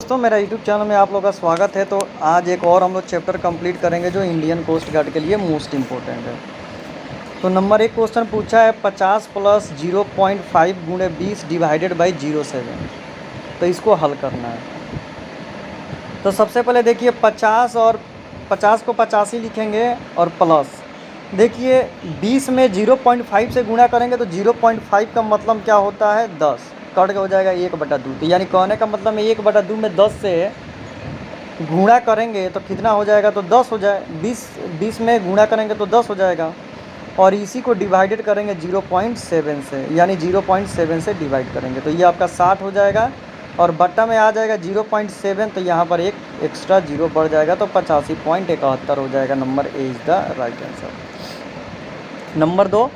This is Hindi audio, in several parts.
दोस्तों, मेरा यूट्यूब चैनल में आप लोगों का स्वागत है। तो आज एक और हम लोग चैप्टर कंप्लीट करेंगे जो इंडियन कोस्ट गार्ड के लिए मोस्ट इम्पोर्टेंट है। तो नंबर 1 क्वेश्चन पूछा है 50 प्लस 0.5 गुणे 20 डिवाइडेड बाई 0.7। तो इसको हल करना है। तो सबसे पहले देखिए 50 और 50 को 85 लिखेंगे और प्लस देखिए 20 में 0.5 से गुणा करेंगे तो 0.5 का मतलब क्या होता है 10, कट हो जाएगा 1/2। तो यानी कहने का मतलब में 1/2 में 10 से गुणा करेंगे तो कितना हो जाएगा, तो 10 हो जाए। 20 में गुणा करेंगे तो 10 हो जाएगा और इसी को डिवाइडेड करेंगे 0.7 से, यानी 0.7 से डिवाइड करेंगे तो ये आपका 60 हो जाएगा और बट्टा में आ जाएगा 0.7, तो यहाँ पर एक एक्स्ट्रा जीरो बढ़ जाएगा तो 85.71 हो जाएगा। Number A is the right answer. Number 2,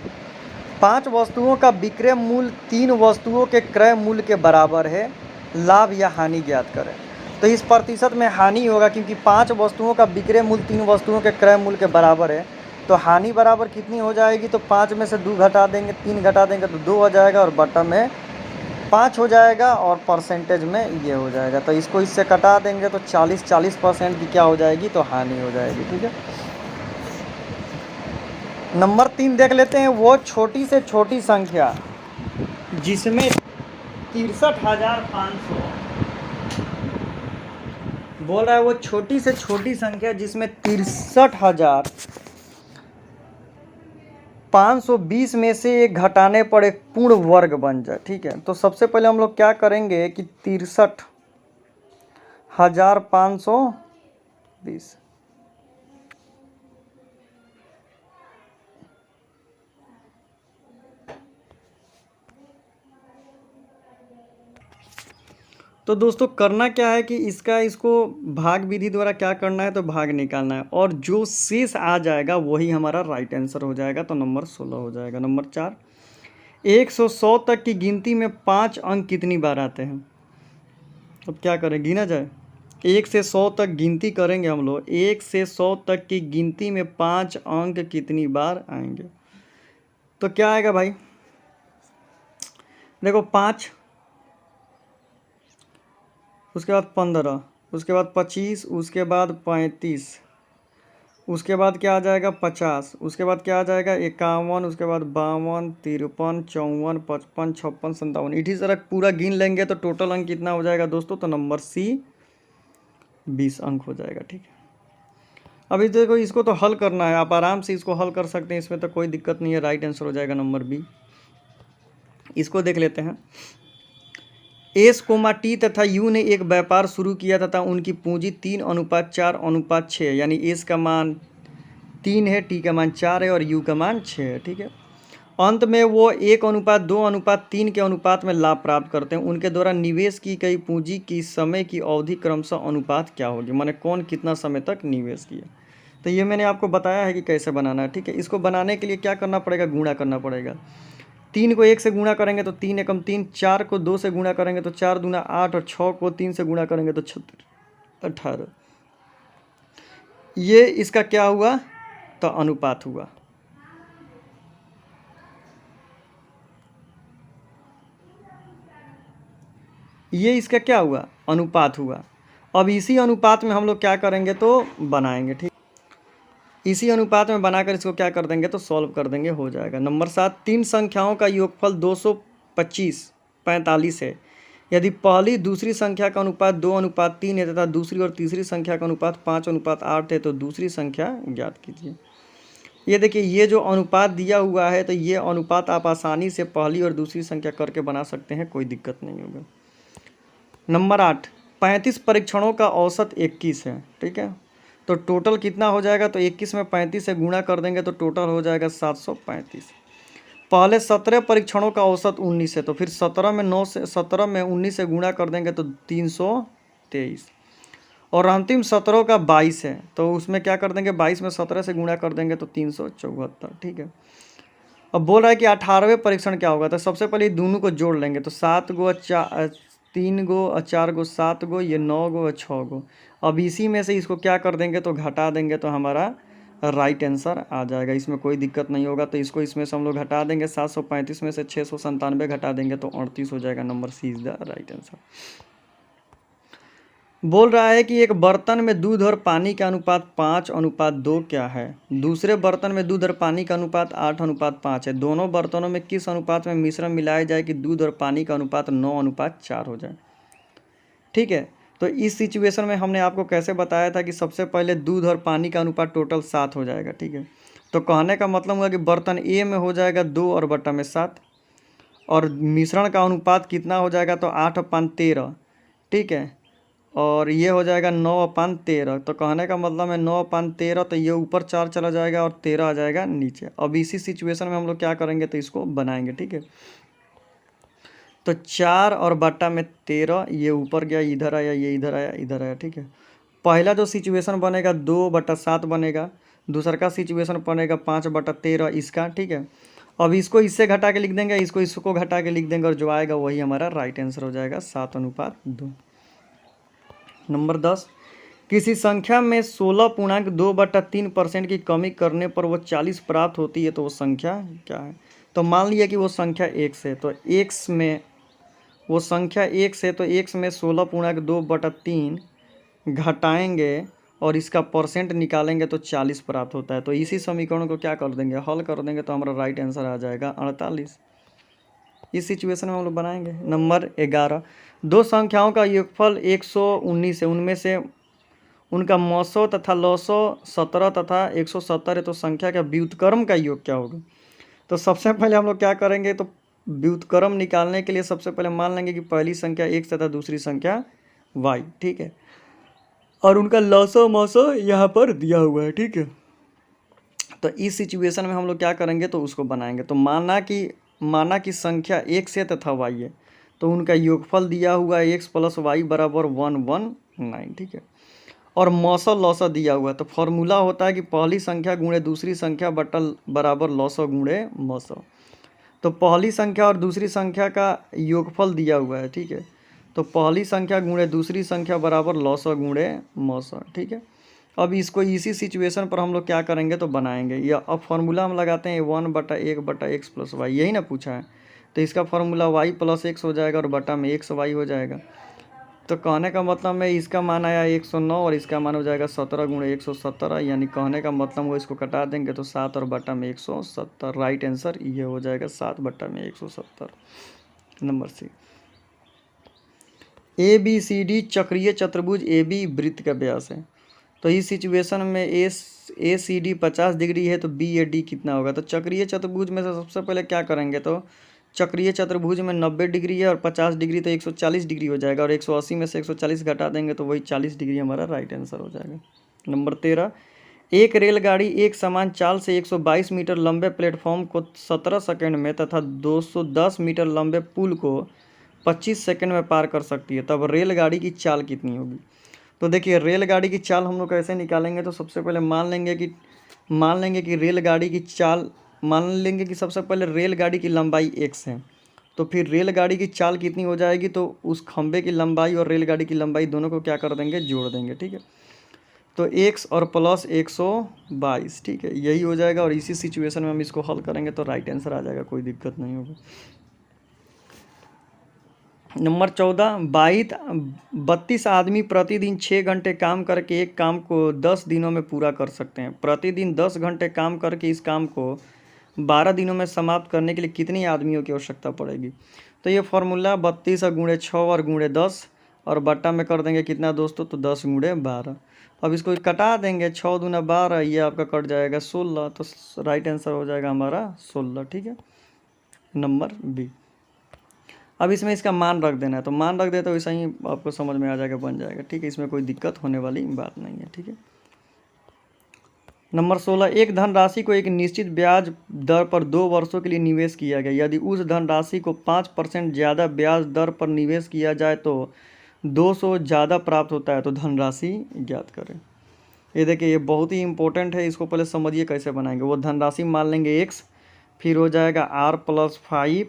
5 वस्तुओं का विक्रय मूल्य 3 वस्तुओं के क्रय मूल्य के बराबर है, लाभ या हानि ज्ञात करें। तो इस प्रतिशत में हानि होगा क्योंकि 5 वस्तुओं का विक्रय मूल्य 3 वस्तुओं के क्रय मूल्य के बराबर है। तो हानि बराबर कितनी हो जाएगी, तो 5 में से 2 घटा देंगे, 3 घटा देंगे तो 2 हो जाएगा और बट्टा में 5 हो जाएगा और परसेंटेज में ये हो जाएगा। तो इसको इससे कटा देंगे तो 40% की क्या हो जाएगी, तो हानि हो जाएगी। ठीक है। नंबर 3 देख लेते हैं। वो छोटी से छोटी संख्या जिसमें 63,500 बोल रहा है, वो छोटी से छोटी संख्या जिसमें 63,520 में से एक घटाने पर एक पूर्ण वर्ग बन जाए। ठीक है। तो सबसे पहले हम लोग क्या करेंगे कि 63,520 तो दोस्तों करना क्या है कि इसको भाग विधि द्वारा क्या करना है, तो भाग निकालना है और जो शेष आ जाएगा वही हमारा राइट आंसर हो जाएगा। तो नंबर 16 हो जाएगा। नंबर 4, 100 तक की गिनती में 5 अंक कितनी बार आते हैं। अब क्या करें, गिना जाए। 1 से 100 तक गिनती करेंगे हम लोग। 1 से 100 तक की गिनती में 5 अंक कितनी बार आएंगे, तो क्या आएगा भाई। देखो 5, उसके बाद 15, उसके बाद 25, उसके बाद 35, उसके बाद क्या आ जाएगा 50, उसके बाद क्या आ जाएगा 51, उसके बाद 52, 53, 54, 55, 56, 57। इसी तरह पूरा गिन लेंगे तो टोटल अंक कितना हो जाएगा दोस्तों, तो नंबर सी 20 अंक हो जाएगा। ठीक है। अभी देखो इसको तो हल करना है, आप आराम से इसको हल कर सकते हैं, इसमें तो कोई दिक्कत नहीं है। राइट आंसर हो जाएगा नंबर बी। इसको देख लेते हैं। एस, टी तथा यू ने एक व्यापार शुरू किया तथा उनकी पूंजी 3:4:6, यानी एस का मान 3 है, टी का मान 4 है और यू का मान 6 है। ठीक है। अंत में वो 1:2:3 के अनुपात में लाभ प्राप्त करते हैं। उनके द्वारा निवेश की गई पूंजी की समय की अवधि क्रमशः अनुपात क्या होगी, माने कौन कितना समय तक निवेश किया। तो ये मैंने आपको बताया है कि कैसे बनाना है। ठीक है। इसको बनाने के लिए क्या करना पड़ेगा, गुणा करना पड़ेगा। 3 को 1 से गुणा करेंगे तो 3 एकम 3, 4 को 2 से गुणा करेंगे तो 4 दूना 8 और 6 को 3 से गुणा करेंगे तो 18। ये इसका क्या हुआ, तो अनुपात हुआ। ये इसका क्या हुआ, अनुपात हुआ। अब इसी अनुपात में हम लोग क्या करेंगे, तो बनाएंगे। ठीक, इसी अनुपात में बनाकर इसको क्या कर देंगे, तो सॉल्व कर देंगे, हो जाएगा। नंबर 7, 3 संख्याओं का योगफल 225/45 है। यदि पहली दूसरी संख्या का अनुपात 2:3 है तथा दूसरी और तीसरी संख्या का अनुपात 5:8 है तो दूसरी संख्या ज्ञात कीजिए। ये देखिए, ये जो अनुपात दिया हुआ है तो ये अनुपात आप आसानी से पहली और दूसरी संख्या करके बना सकते हैं, कोई दिक्कत नहीं होगा। नंबर 8, 35 परीक्षणों का औसत 21 है। ठीक है। तो टोटल कितना हो जाएगा, तो 21 में 35 से गुणा कर देंगे तो टोटल हो जाएगा 735। पहले 17 परीक्षणों का औसत 19 है, तो फिर 17 में 19 से गुणा कर देंगे तो 323। और अंतिम 17 का 22 है, तो उसमें क्या कर देंगे, 22 में 17 से गुणा कर देंगे तो 374। ठीक है। अब बोल रहा है कि 18वें परीक्षण क्या होगा, तो सबसे पहले दोनों को जोड़ लेंगे तो 7 गो 3 गो और 4 गो 7 गो, ये 9 गो और 6 गो। अब इसी में से इसको क्या कर देंगे, तो घटा देंगे तो हमारा राइट आंसर आ जाएगा। इसमें कोई दिक्कत नहीं होगा। तो इसको इसमें से हम लोग घटा देंगे, 735 में से 697 घटा देंगे तो 38 हो जाएगा। Number C is the right answer. बोल रहा है कि एक बर्तन में दूध और पानी का अनुपात 5:2 क्या है। दूसरे बर्तन में दूध और पानी का अनुपात 8:5 है। दोनों बर्तनों में किस अनुपात में मिश्रण मिलाया जाए कि दूध और पानी का अनुपात 9:4 हो जाए। ठीक है, तो इस सिचुएशन में हमने आपको कैसे बताया था कि सबसे पहले दूध और पानी का अनुपात टोटल 7 हो जाएगा। ठीक है, तो कहने का मतलब हुआ कि बर्तन ए में हो जाएगा 2/7 और मिश्रण का अनुपात कितना हो जाएगा तो 8/13। ठीक है, और ये हो जाएगा 9/13। तो कहने का मतलब है 9/13, तो ये ऊपर 4 चला जाएगा और 13 आ जाएगा नीचे। अब इसी सिचुएशन में हम लोग क्या करेंगे तो इसको बनाएंगे। ठीक है, तो 4/13 ये ऊपर गया, इधर आया, ये इधर आया, इधर आया। ठीक है, पहला जो सिचुएशन बनेगा 2/7 बनेगा, दूसरा का सिचुएशन बनेगा 5/13 इसका। ठीक है, अब इसको इससे घटा के लिख देंगे, इसको घटा के लिख देंगे और जो आएगा वही हमारा राइट आंसर हो जाएगा 7:2। नंबर 10, किसी संख्या में 16.2/3% की कमी करने पर वो 40 प्राप्त होती है तो वो संख्या क्या है। तो मान लिया कि वो संख्या x है, तो x में वो संख्या x है, तो x में 16.2/3 घटाएंगे और इसका परसेंट निकालेंगे तो 40 प्राप्त होता है। तो इसी समीकरण को क्या कर देंगे, हल कर देंगे तो हमारा राइट आंसर आ जाएगा 48। इस सिचुएशन में हम लोग बनाएंगे। नंबर 11, दो संख्याओं का योगफल 119 है, उनमें से उनका मौसौ तथा लौसौ 17 तथा 170 है, तो संख्या का व्युत्क्रम का योग क्या होगा। तो सबसे पहले हम लोग क्या करेंगे, तो व्युत्क्रम निकालने के लिए सबसे पहले मान लेंगे कि पहली संख्या x तथा दूसरी संख्या y। ठीक है, और उनका लौसौ मौसौ यहाँ पर दिया हुआ है। ठीक है, तो इस सिचुएशन में हम लोग क्या करेंगे तो उसको बनाएंगे। तो माना कि संख्या x है तथा y है, तो उनका योगफल दिया हुआ है x + y = 119। ठीक है, और मौसौ लौसौ दिया हुआ है, तो फॉर्मूला होता है कि पहली संख्या गुणे दूसरी संख्या बराबर लौसौ गुणे मौसौ। तो पहली संख्या और दूसरी संख्या का योगफल दिया हुआ है। ठीक है, तो पहली संख्या गुणे दूसरी संख्या बराबर लौसौ गुणे मौसौ। ठीक है, अब इसको इसी सिचुएशन पर हम लोग क्या करेंगे तो बनाएंगे, या अब फार्मूला हम लगाते हैं 1/1/x + y, यही ना पूछा है। तो इसका फार्मूला y + x हो जाएगा और बटा में xy हो जाएगा। तो कहने का मतलब है इसका मान आया 109 और इसका मान हो जाएगा 17 × 117, यानी कहने का मतलब वो इसको कटा देंगे तो 7 और बटा में 170। राइट आंसर ये हो जाएगा 7 बटा में 170। नंबर सी, ABCD चक्रीय चतुर्भुज AB वृत्त का व्यास है। तो इस सिचुएशन में ACD 50 डिग्री है, तो BAD कितना होगा। तो चक्रीय चतुर्भुज में से सबसे पहले क्या करेंगे, तो चक्रीय चतुर्भुज में 90 डिग्री है और 50 डिग्री तो 140 डिग्री हो जाएगा, और 180 में से 140 घटा देंगे तो वही 40 डिग्री हमारा राइट आंसर हो जाएगा। नंबर 13, एक रेलगाड़ी एक समान चाल से 122 मीटर लंबे प्लेटफॉर्म को 17 सेकंड में तथा 210 मीटर लंबे पुल को 25 सेकंड में पार कर सकती है, तब रेलगाड़ी की चाल कितनी होगी। तो देखिए रेलगाड़ी की चाल हम लोग कैसे निकालेंगे, तो सबसे पहले मान लेंगे कि रेलगाड़ी की चाल, मान लेंगे कि सबसे पहले रेलगाड़ी की लंबाई x है, तो फिर रेलगाड़ी की चाल कितनी हो जाएगी, तो उस खंभे की लंबाई और रेलगाड़ी की लंबाई दोनों को क्या कर देंगे, जोड़ देंगे। ठीक है, तो x और प्लस 122। ठीक है, यही हो जाएगा, और इसी सिचुएशन में हम इसको हल करेंगे तो राइट आंसर आ जाएगा, कोई दिक्कत नहीं होगी। नंबर 14, 32 आदमी प्रतिदिन 6 घंटे काम करके एक काम को 10 दिनों में पूरा कर सकते हैं। प्रतिदिन 10 घंटे काम करके इस काम को 12 दिनों में समाप्त करने के लिए कितनी आदमियों की आवश्यकता पड़ेगी। तो ये फार्मूला 32 × 6 और × 10 और बट्टा में कर देंगे कितना दोस्तों, तो 10 × 12। अब इसको कटा देंगे, 6 दूना 12, ये आपका कट जाएगा 16, तो राइट आंसर हो जाएगा हमारा 16। ठीक है, नंबर बी। अब इसमें इसका मान रख देना है, तो मान रख दे तो वैसा ही आपको समझ में आ जाएगा, बन जाएगा। ठीक है, इसमें कोई दिक्कत होने वाली बात नहीं है। ठीक है, नंबर 16, एक धनराशि को एक निश्चित ब्याज दर पर 2 वर्षों के लिए निवेश किया गया। यदि उस धनराशि को 5% ज़्यादा ब्याज दर पर निवेश किया जाए तो 200 ज़्यादा प्राप्त होता है, तो धनराशि ज्ञात करें। ये देखिए ये बहुत ही इंपॉर्टेंट है, इसको पहले समझिए कैसे बनाएंगे। वो धनराशि मान लेंगे x, फिर हो जाएगा r + 5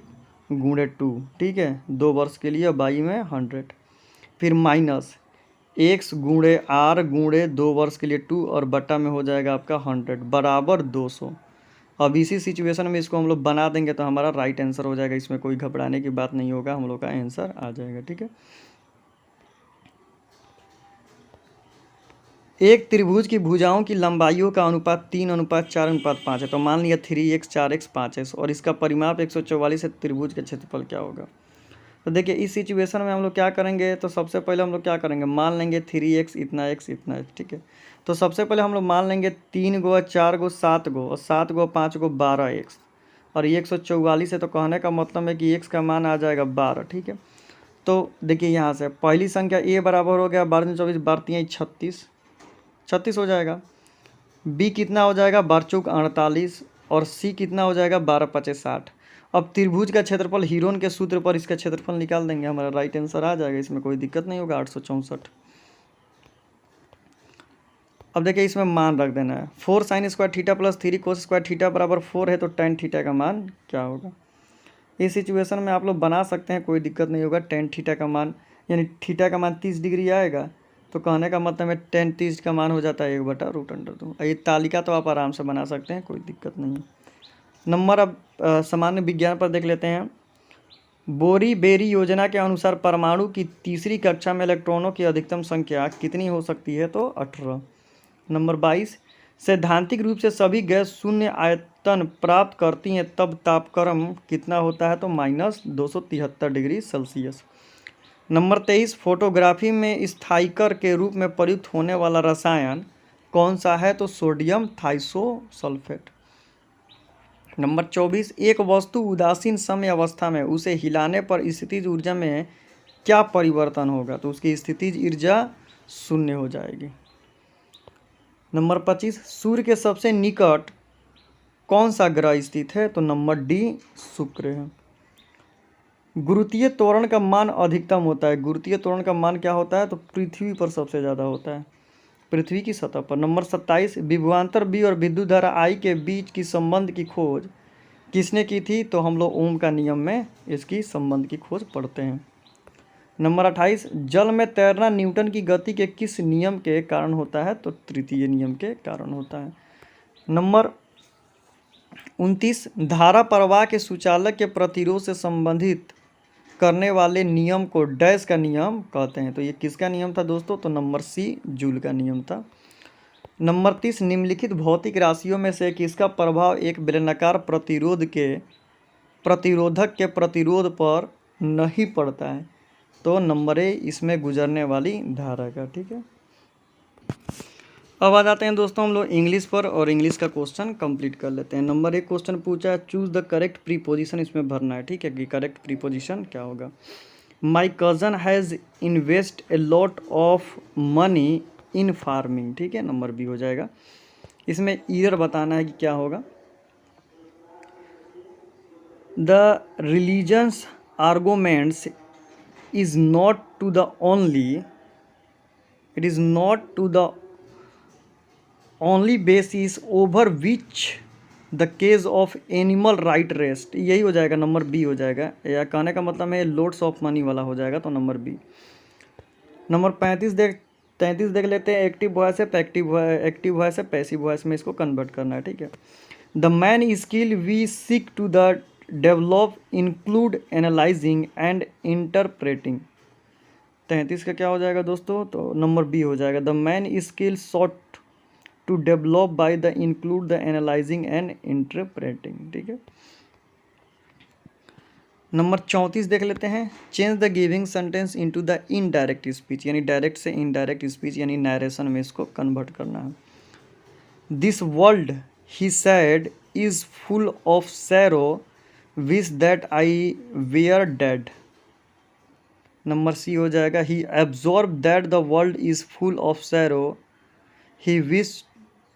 × 2। ठीक है, 2 वर्ष के लिए, बाई में 100, फिर माइनस x × r × 2 वर्ष के लिए 2 और बट्टा में हो जाएगा आपका 100 बराबर 200। अब इसी सिचुएशन में इसको हम लोग बना देंगे तो हमारा राइट आंसर हो जाएगा, इसमें कोई घबराने की बात नहीं होगा, हम लोग का आंसर आ जाएगा। ठीक है, एक त्रिभुज की भुजाओं की लंबाइयों का अनुपात 3:4:5 है। तो मान लिया 3x 4x 5x और इसका परिमाप 144 है। त्रिभुज का क्षेत्रफल क्या होगा? तो देखिए इस सिचुएशन में हम लोग क्या करेंगे, तो सबसे पहले हम लोग क्या करेंगे, मान लेंगे 3x इतना x इतना x, ठीक है। तो सबसे पहले हम लोग मान लेंगे 3 गो 4 गो 7 गो और 7 गो 5 गो 12x और ये 144 है। तो कहने का मतलब है कि x का मान आ जाएगा 12, ठीक है। तो देखिए यहाँ से पहली संख्या a बराबर हो गया 12 24 36 36 हो जाएगा। b कितना हो जाएगा 12×4 48 और c कितना हो जाएगा 12×5 = 60। अब त्रिभुज का क्षेत्रफल हीरोन के सूत्र पर इसका क्षेत्रफल निकाल देंगे, हमारा राइट आंसर आ जाएगा, इसमें कोई दिक्कत नहीं होगा, 864। अब देखिए इसमें मान रख देना है, 4 sin² theta plus 3 cos² theta बराबर 4 है। तो tan थीटा का मान क्या होगा? इस सिचुएशन में आप लोग बना सकते हैं, कोई दिक्कत नहीं होगा। tan थीटा का मान यानी थीटा का मान 30 डिग्री आएगा। तो कहने का मतलब है tan 30 का मान हो जाता है 1/√2। ये तालिका तो आप आराम से बना सकते हैं, कोई दिक्कत नहीं है। नंबर अब सामान्य विज्ञान पर देख लेते हैं। बोरी बेरी योजना के अनुसार परमाणु की तीसरी कक्षा में इलेक्ट्रॉनों की अधिकतम संख्या कितनी हो सकती है? तो 18। नंबर 22, सैद्धांतिक रूप से सभी गैस शून्य आयतन प्राप्त करती हैं तब तापक्रम कितना होता है? तो -273 डिग्री सेल्सियस। नंबर 23, फोटोग्राफी में स्थायिकर के रूप में प्रयुक्त होने वाला रसायन कौन सा है? तो सोडियम थाइसोसल्फेट। नंबर 24, एक वस्तु उदासीन समय अवस्था में उसे हिलाने पर स्थितिज ऊर्जा में क्या परिवर्तन होगा? तो उसकी स्थितिज ऊर्जा 0 हो जाएगी। नंबर 25, सूर्य के सबसे निकट कौन सा ग्रह स्थित है? तो नंबर डी शुक्र है। गुरुत्वीय त्वरण का मान अधिकतम होता है, गुरुत्वीय त्वरण का मान क्या होता है? तो पृथ्वी पर सबसे ज़्यादा होता है, पृथ्वी की सतह पर। नंबर 27, विभवांतर बी और विद्युत धारा आई के बीच की संबंध की खोज किसने की थी? तो हम लोग ओम का नियम में इसकी संबंध की खोज पढ़ते हैं। नंबर 28, जल में तैरना न्यूटन की गति के किस नियम के कारण होता है? तो तृतीय नियम के कारण होता है। नंबर 29, धारा प्रवाह के सुचालक के प्रतिरोध से संबंधित करने वाले नियम को डैश का नियम कहते हैं। तो ये किसका नियम था दोस्तों? तो नंबर सी जूल का नियम था। नंबर 30, निम्नलिखित भौतिक राशियों में से किसका प्रभाव एक बेलनाकार प्रतिरोधक के प्रतिरोध पर नहीं पड़ता है? तो नंबर ए इसमें गुजरने वाली धारा का, ठीक है। अब आ जाते हैं दोस्तों हम लोग इंग्लिश पर और इंग्लिश का क्वेश्चन कंप्लीट कर लेते हैं। नंबर 1 क्वेश्चन पूछा है, चूज द करेक्ट प्रीपोजिशन, इसमें भरना है, ठीक है, कि करेक्ट प्रीपोजिशन क्या होगा। My cousin has invest a lot of money in farming, ठीक है, नंबर बी हो जाएगा। इसमें ईयर बताना है कि क्या होगा। The religions arguments is not to the only, it is not to the only basis over which the case of animal right rest, यही हो जाएगा, नंबर बी हो जाएगा। या कहने का मतलब है लोड्स ऑफ मनी वाला हो जाएगा, तो नंबर बी। नंबर 33 देख लेते हैं। एक्टिव वॉइस है एक्टिव वॉइस है पैसिव वॉइस में इसको कन्वर्ट करना है, ठीक है। The main skill we seek to the develop include analysing and interpreting. 33 का क्या हो जाएगा दोस्तों? तो नंबर बी हो जाएगा। The main skill sought to develop by the include the analysing and interpreting, ठीक है। नंबर 34 देख लेते हैं। Change the giving sentence into the indirect speech, यानी डायरेक्ट से इनडायरेक्ट स्पीच यानी नरेशन में इसको कन्वर्ट करना है। This world he said is full of sorrow, wish that I were dead. Number C हो जाएगा। He absorb that the world is full of serow, he wish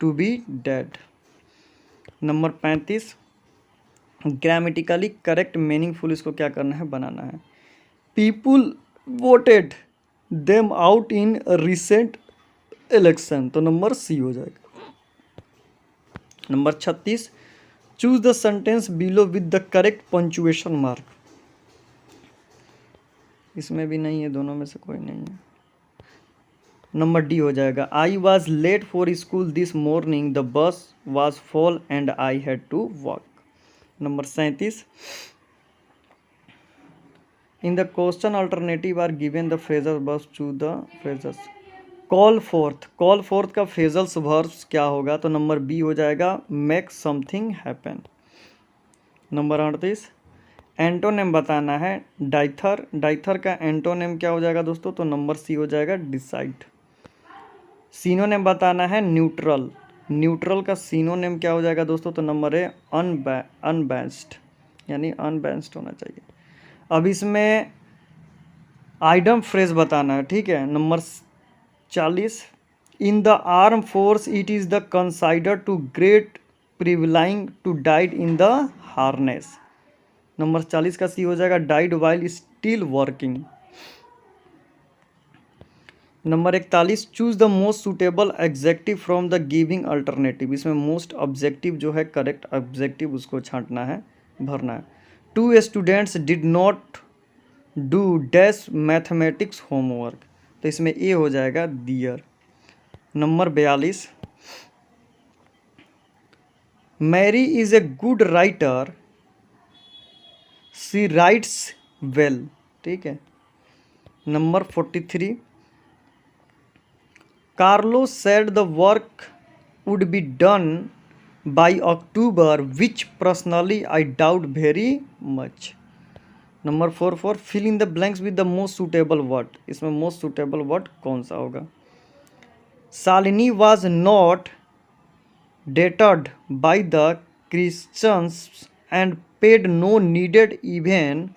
to be dead. Number 35, grammatically correct meaningful इसको क्या करना है, बनाना है। People voted them out in recent election, तो नंबर सी हो जाएगा। Number 36, choose the sentence below with the correct punctuation mark, इसमें भी नहीं है, दोनों में से कोई नहीं है, नंबर डी हो जाएगा। I was late for school this morning, the bus was fall and I had to walk. Number 37, in the question alternative are given the phrasal, बस choose the phrasals. Call forth का फेजल वर्ब्स क्या होगा? तो नंबर बी हो जाएगा make something happen. Number 38 antonym बताना है डाइथर। डाइथर का एंटोनेम क्या हो जाएगा दोस्तों? तो नंबर सी हो जाएगा डिसाइड। सिनोनेम बताना है न्यूट्रल। न्यूट्रल का सिनोनेम क्या हो जाएगा दोस्तों? तो नंबर ए अनबैलेंस्ड, यानी अनबैलेंस्ड होना चाहिए। अब इसमें आइडम फ्रेज बताना है, ठीक है। Number 40 in the arm force it is the consider to great privileging to died in the harness. Number 40 का सी हो जाएगा died while still working. Number 41 choose the most suitable adjective from the giving alternative. इसमें मोस्ट ऑब्जेक्टिव जो है करेक्ट ऑब्जेक्टिव उसको छांटना है, भरना है। 2 students did not do dash mathematics homework, तो इसमें ए हो जाएगा their. Number 42 Mary is a good writer she writes well, ठीक है। Number 43 Carlo said the work would be done by October which personally I doubt very much. Number 44 fill in the blanks with the most suitable word. इसमें मोस्ट सूटेबल वर्ड कौन सा होगा? Shalini was not deterred by the Christians and paid no needed even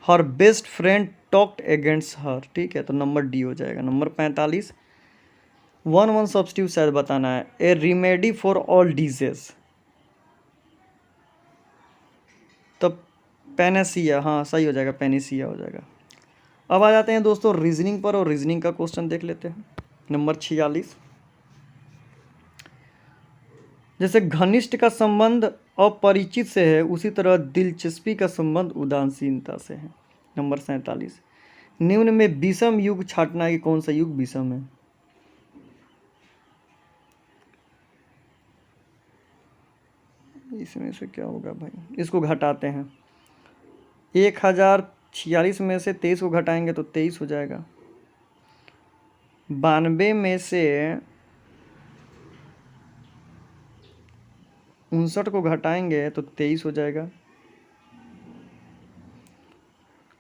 her best friend talked against her, ठीक है। तो नंबर डी हो जाएगा। नंबर 45 वन सब्स्टिट्यूट शायद बताना है ए रिमेडी फॉर ऑल डिजीज, तो पेनेसिया, हाँ सही हो जाएगा, पेनिसिया हो जाएगा। अब आ जाते हैं दोस्तों रीजनिंग पर, और रीजनिंग का क्वेश्चन देख लेते हैं। नंबर 46 जैसे घनिष्ठ का संबंध अपरिचित से है उसी तरह दिलचस्पी का संबंध उदासीनता से है। नंबर 47 निम्न में विषम युग छांटना है कि कौन सा युग विषम है? इसमें से क्या होगा भाई? इसको घटाते हैं। 1046 में से 23 को घटाएंगे तो 23 हो जाएगा। 92 में से 59 को घटाएंगे तो 23 हो जाएगा।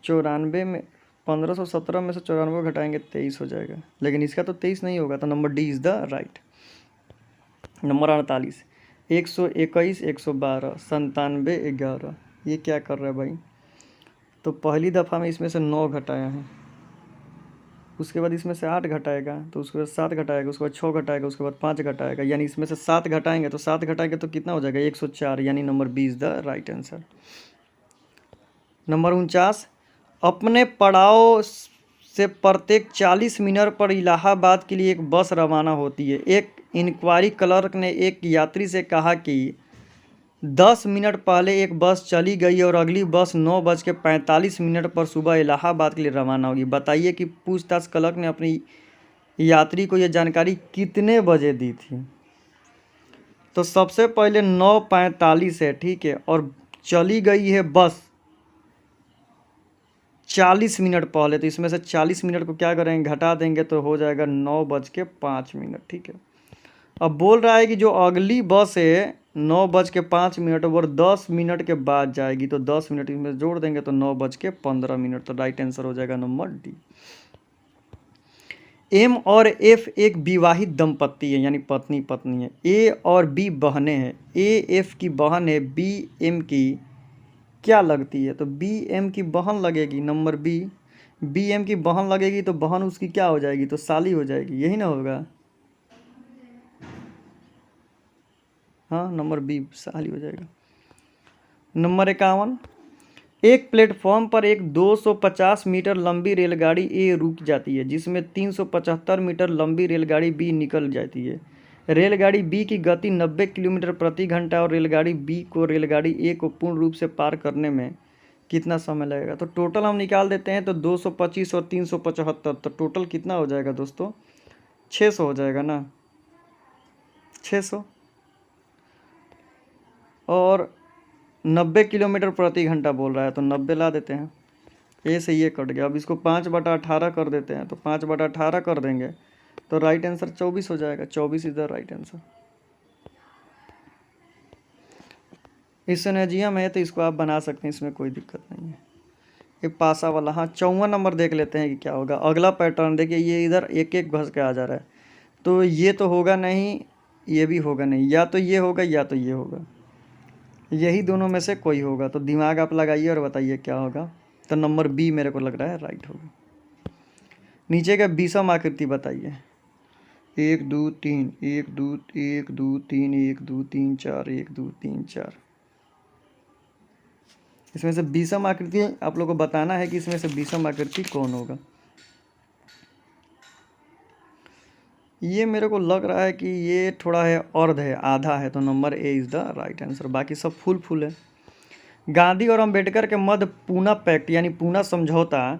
94 में 1517 में से 94 को घटाएंगे 23 हो जाएगा, लेकिन इसका तो 23 नहीं होगा, तो number D is the right. Number 48 121 112 97 11, ये क्या कर रहा है भाई? तो पहली दफ़ा में इसमें से 9 घटाया है, उसके बाद इसमें से 8 घटाएगा, तो उसके बाद 7 घटाएगा, उसके बाद 6 घटाएगा, उसके बाद 5 घटाएगा, यानी इसमें से 7 घटाएंगे, तो 7 घटाएंगे तो कितना हो जाएगा? 104, यानी number B is the right answer. Number 49 अपने पड़ाव से प्रत्येक 40 मिनट पर इलाहाबाद के लिए एक बस रवाना होती है। एक इंक्वायरी क्लर्क ने एक यात्री से कहा कि 10 मिनट पहले एक बस चली गई और अगली बस 9:45 पर सुबह इलाहाबाद के लिए रवाना होगी। बताइए कि पूछताछ क्लर्क ने अपनी यात्री को यह जानकारी कितने बजे दी थी? तो सबसे पहले 9:45 है, ठीक है, और चली गई है बस 40 मिनट पहले, तो इसमें से 40 मिनट को क्या करेंगे? घटा देंगे तो हो जाएगा 9:05, ठीक है। अब बोल रहा है कि जो अगली बस है 9:05 और 10 मिनट के बाद जाएगी, तो 10 मिनट इसमें जोड़ देंगे तो 9:15, तो राइट आंसर हो जाएगा नंबर डी। एम और एफ एक विवाहित दंपत्ति है, यानी पत्नी पत्नी है। ए और बी बहनें हैं। ए एफ की बहन है, बी एम की क्या लगती है? तो बी एम की बहन लगेगी। नंबर बी, बी एम की बहन लगेगी तो बहन उसकी क्या हो जाएगी? तो साली हो जाएगी, यही ना होगा? हाँ, नंबर बी साली हो जाएगा। नंबर 51 एक प्लेटफॉर्म पर एक 250 मीटर लंबी रेलगाड़ी ए रुक जाती है, जिसमें 375 मीटर लंबी रेलगाड़ी बी निकल जाती है। रेलगाड़ी बी की गति 90 किलोमीटर प्रति घंटा और रेलगाड़ी बी को रेलगाड़ी ए को पूर्ण रूप से पार करने में कितना समय लगेगा? तो टोटल हम निकाल देते हैं, तो 225 और 375, तो टोटल कितना हो जाएगा दोस्तों? 600 हो जाएगा ना, 600। और 90 किलोमीटर प्रति घंटा बोल रहा है, तो 90 ला देते हैं। ए से ये कट गया। अब इसको 5/18 कर देते हैं, तो 5/18 कर देंगे तो राइट आंसर 24 हो जाएगा। 24 इज द राइट आंसर। इसोनर्जियम है तो इसको आप बना सकते हैं, इसमें कोई दिक्कत नहीं है। ये पासा वाला, हाँ 54 नंबर देख लेते हैं कि क्या होगा। अगला पैटर्न देखिए, ये इधर एक एक घस के आ जा रहा है, तो ये तो होगा नहीं, ये भी होगा नहीं, या तो ये होगा या तो ये होगा, यही दोनों में से कोई होगा। तो दिमाग आप लगाइए और बताइए क्या होगा। तो नंबर बी मेरे को लग रहा है राइट होगा। नीचे का 20वां आकृति बताइए। 1 2 3 1 2 1 2 3 1 2 3 4 1 2 3 4। इसमें से 20वां आकृति आप लोगों को बताना है कि इसमें से 20वां आकृति कौन होगा। ये मेरे को लग रहा है कि ये थोड़ा है, अर्ध है, आधा है, तो number A is the right answer. बाकी सब फुल फुल है। गांधी और अंबेडकर के मध्य पूना पैक्ट यानी पूना समझौता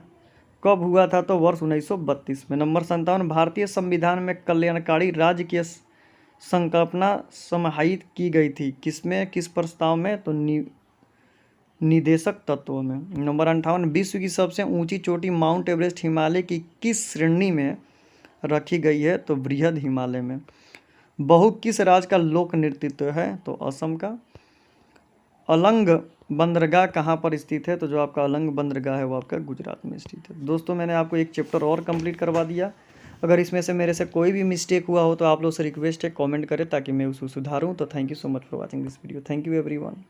कब हुआ था? तो वर्ष 1932 में। नंबर 57, भारतीय संविधान में कल्याणकारी राज्य की संकल्पना समाहित की गई थी किसमें, किस प्रस्ताव में? तो निदेशक तत्वों में। नंबर 58, विश्व की सबसे ऊंची चोटी माउंट एवरेस्ट हिमालय की किस श्रेणी में रखी गई है? तो बृहद हिमालय में। बहु किस राज्य का लोक नृत्य है? तो असम का। अलंग बंदरगाह कहाँ पर स्थित है? तो जो आपका अलंग बंदरगाह है वो आपका गुजरात में स्थित है। दोस्तों मैंने आपको एक चैप्टर और कंप्लीट करवा दिया। अगर इसमें से मेरे से कोई भी मिस्टेक हुआ हो तो आप लोग से रिक्वेस्ट है कमेंट करें ताकि मैं उसको सुधारूं। तो thank you so much for watching this video. Thank you everyone.